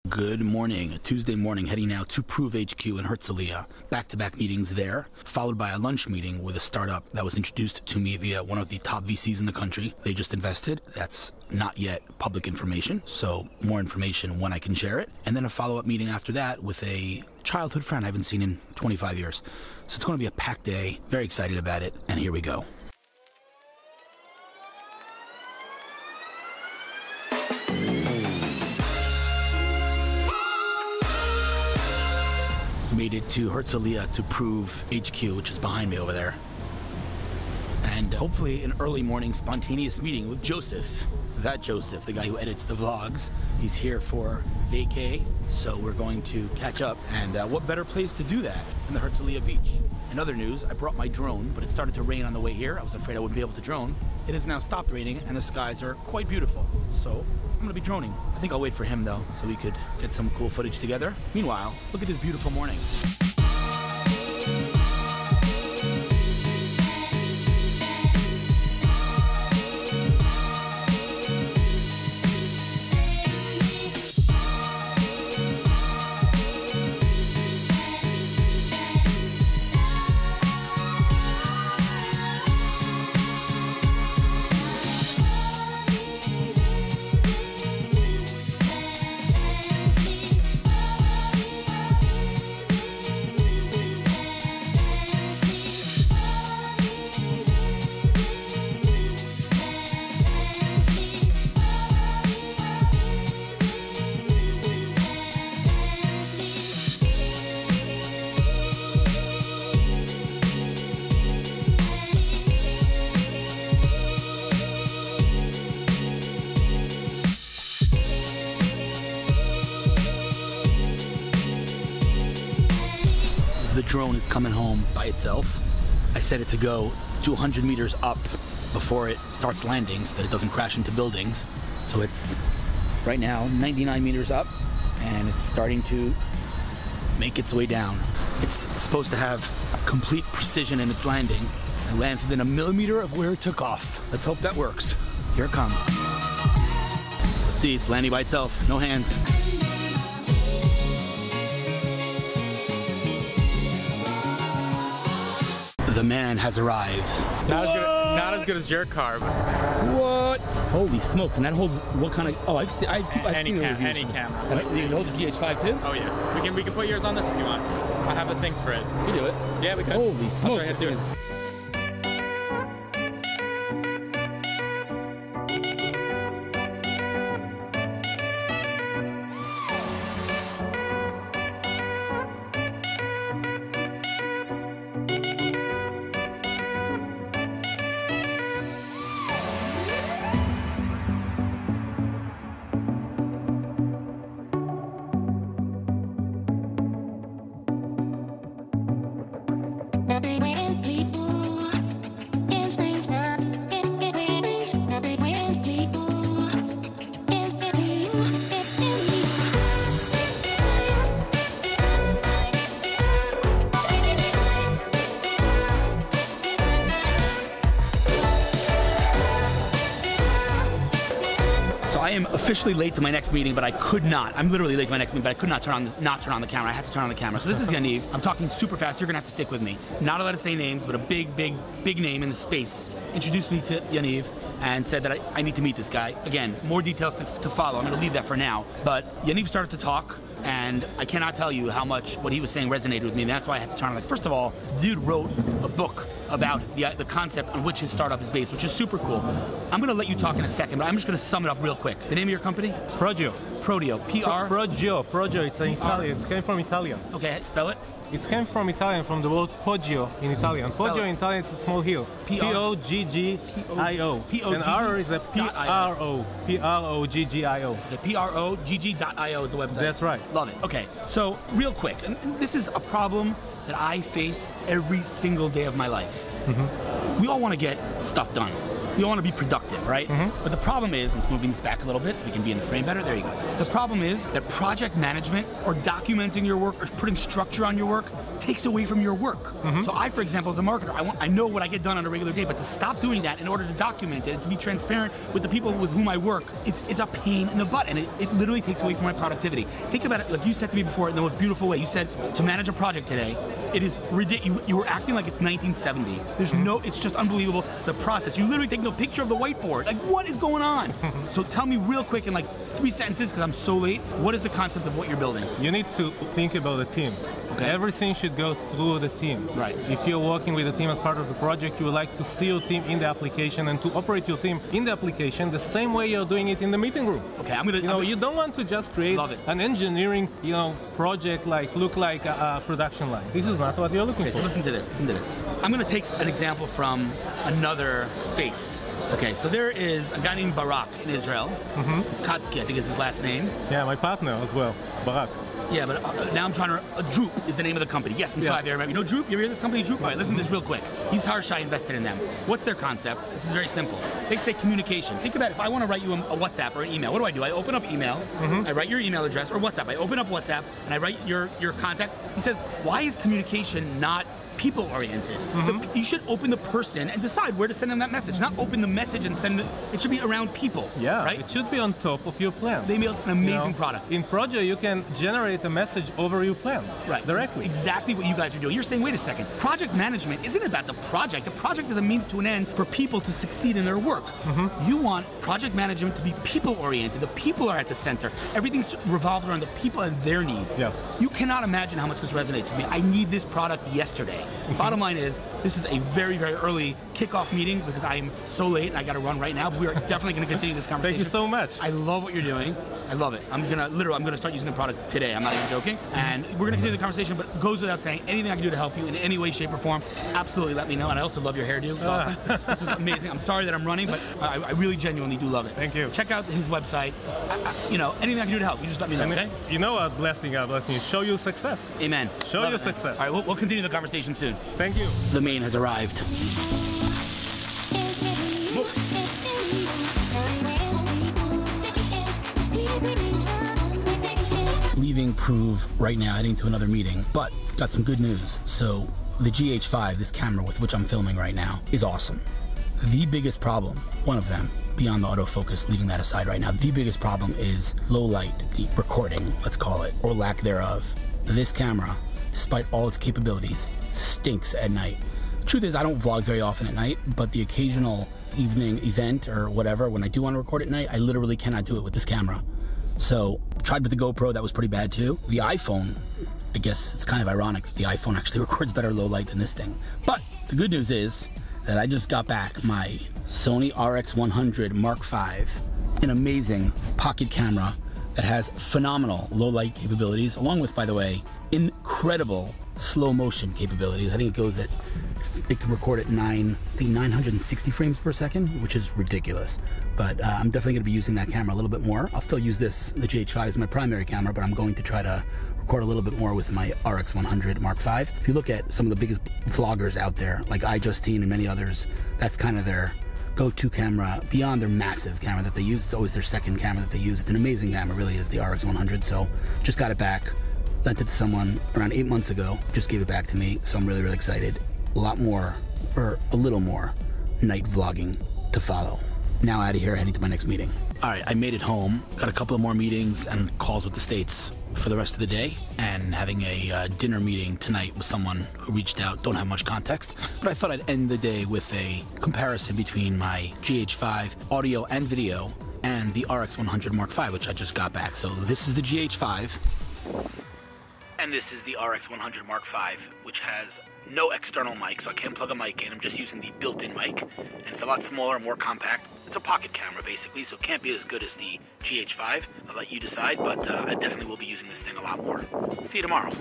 Good morning. Tuesday morning, heading now to prooV HQ in Herzliya. Back-to-back meetings there, followed by a lunch meeting with a startup that was introduced to me via one of the top VCs in the country. They just invested. That's not yet public information, so more information when I can share it. And then a follow-up meeting after that with a childhood friend I haven't seen in 25 years. So it's going to be a packed day. Very excited about it, and here we go. Made it to Herzliya to prooV HQ, which is behind me over there. And hopefully an early morning spontaneous meeting with Joseph. That Joseph, the guy who edits the vlogs. He's here for vacay, so we're going to catch up. And what better place to do that than the Herzliya beach? In other news, I brought my drone, but it started to rain on the way here. I was afraid I wouldn't be able to drone. It has now stopped raining and the skies are quite beautiful. So I'm gonna be droning. I think I'll wait for him though, so we could get some cool footage together. Meanwhile, look at this beautiful morning. The drone is coming home by itself. I set it to go 200 meters up before it starts landing so that it doesn't crash into buildings. So it's right now 99 meters up and it's starting to make its way down. It's supposed to have complete precision in its landing. It lands within a millimeter of where it took off. Let's hope that works. Here it comes. Let's see, it's landing by itself, no hands. The man has arrived. Not as good as your car. What? Holy smokes! And that holds what kind of? Oh, I've seen any camera. You can hold the GH5 too? Oh yeah. We can put yours on this if you want. I have the things for it. You do it. Yeah, we could. Holy smokes! I'll show you how to do it. I am officially late to my next meeting, but I could not. I'm literally late to my next meeting, but I could not turn on the camera. I have to turn on the camera. So this is Yaniv. I'm talking super fast. You're gonna have to stick with me. Not allowed to say names, but a big name in the space introduced me to Yaniv and said that I need to meet this guy. Again, more details to follow. I'm gonna leave that for now. But Yaniv started to talk, and I cannot tell you how much what he was saying resonated with me, and that's why I had to turn on. Like, first of all, the dude wrote a book about the concept on which his startup is based, which is super cool. I'm gonna let you talk in a second, but I'm just gonna sum it up real quick. The name of your company? Proggio. Proggio, it's in Italian. It came from Italian. Okay, spell it. It came from Italian, from the word Proggio in Italian. Poggio in Italian is a small hill. P-O-G-G-I-O. And R is a P-R-O. P-R-O-G-G-I-O. The P-R-O-G-G.I-O is the website. That's right. Love it. Okay, so real quick, and this is a problem that I face every single day of my life. We all want to get stuff done. We want to be productive, right? But the problem is, and moving this back a little bit so we can be in the frame better, there you go. The problem is that project management or documenting your work or putting structure on your work takes away from your work. So I, for example, as a marketer, I know what I get done on a regular day, but to stop doing that in order to document it and to be transparent with the people with whom I work, it's a pain in the butt, and it literally takes away from my productivity. Think about it, like you said to me before in the most beautiful way. You said to manage a project today, it is ridiculous. You were acting like it's 1970. There's no, it's just unbelievable, the process. You literally take a picture of the whiteboard. Like, what is going on? So tell me real quick in like 3 sentences, because I'm so late, what is the concept of what you're building? You need to think about the team. Okay. Everything should go through the team. Right. If you're working with a team as part of the project, you would like to see your team in the application and to operate your team in the application the same way you're doing it in the meeting room. Okay, I'm gonna. You don't want to just create an engineering, project look like a production line. This is not what you're looking for. So listen to this. Listen to this. I'm gonna take an example from another space. Okay, so there is a guy named Barak in Israel. Katsky, I think is his last name. Yeah, my partner as well, Barak. Yeah, but now I'm trying to. Droop is the name of the company. Yes, I'm sorry, you know Droop? You ever hear this company, Droop? All right, listen to this real quick. He's Harshai invested in them. What's their concept? This is very simple. They say communication. Think about it. If I want to write you a WhatsApp or an email, what do? I open up email, I write your email address, or WhatsApp. I open up WhatsApp, and I write your contact. He says, why is communication not people-oriented? You should open the person and decide where to send them that message, not open the message and send it. It should be around people. Yeah, right? It should be on top of your plan. They made an amazing product. In Proggio, you can generate a message over your plan, directly. So exactly what you guys are doing. You're saying, wait a second, project management isn't about the project. The project is a means to an end for people to succeed in their work. You want project management to be people-oriented. The people are at the center. Everything's revolved around the people and their needs. Yeah. You cannot imagine how much this resonates with me. I need this product yesterday. Bottom line is, this is a very, very early kickoff meeting because I'm so late and I got to run right now. But we are definitely going to continue this conversation. Thank you so much. I love what you're doing. I love it. I'm gonna start using the product today. I'm not even joking. And we're gonna continue the conversation, but it goes without saying, anything I can do to help you in any way, shape, or form, absolutely let me know. And I also love your hairdo. It's awesome. This is amazing. I'm sorry that I'm running, but I really genuinely do love it. Thank you. Check out his website. Anything I can do to help, you just let me know, okay? You know what blessing God blessing you. Show you success. Amen. Show you success. All right, we'll continue the conversation soon. Thank you. The main has arrived. Leaving prooV right now, heading to another meeting, but got some good news. So the GH5, this camera with which I'm filming right now, is awesome. The biggest problem, one of them, beyond the autofocus, leaving that aside right now, the biggest problem is low light, the recording, let's call it, or lack thereof. This camera, despite all its capabilities, stinks at night. Truth is, I don't vlog very often at night, but the occasional evening event or whatever, when I do want to record at night, I literally cannot do it with this camera. So, tried with the GoPro, that was pretty bad too. The iPhone, I guess it's kind of ironic that the iPhone actually records better low light than this thing. But the good news is that I just got back my Sony RX100 Mark V, an amazing pocket camera that has phenomenal low light capabilities, along with, by the way, incredible slow motion capabilities. I think it can record at 960 frames per second, which is ridiculous. But I'm definitely gonna be using that camera a little bit more. I'll still use the GH5 as my primary camera, but I'm going to try to record a little bit more with my RX100 Mark V. If you look at some of the biggest vloggers out there, like iJustine and many others, that's kind of their go-to camera beyond their massive camera that they use. It's always their second camera that they use. It's an amazing camera, really is, the RX100. So just got it back, lent it to someone around 8 months ago, just gave it back to me. So I'm really, really excited. A lot more, or a little more, night vlogging to follow. Now out of here, heading to my next meeting. All right, I made it home. Got a couple of more meetings and calls with the States for the rest of the day, and having a dinner meeting tonight with someone who reached out. Don't have much context, but I thought I'd end the day with a comparison between my GH5 audio and video and the RX100 Mark V, which I just got back. So this is the GH5. And this is the RX100 Mark V, which has no external mic, so I can't plug a mic in. I'm just using the built-in mic, and it's a lot smaller, more compact. It's a pocket camera, basically, so it can't be as good as the GH5. I'll let you decide, but I definitely will be using this thing a lot more. See you tomorrow.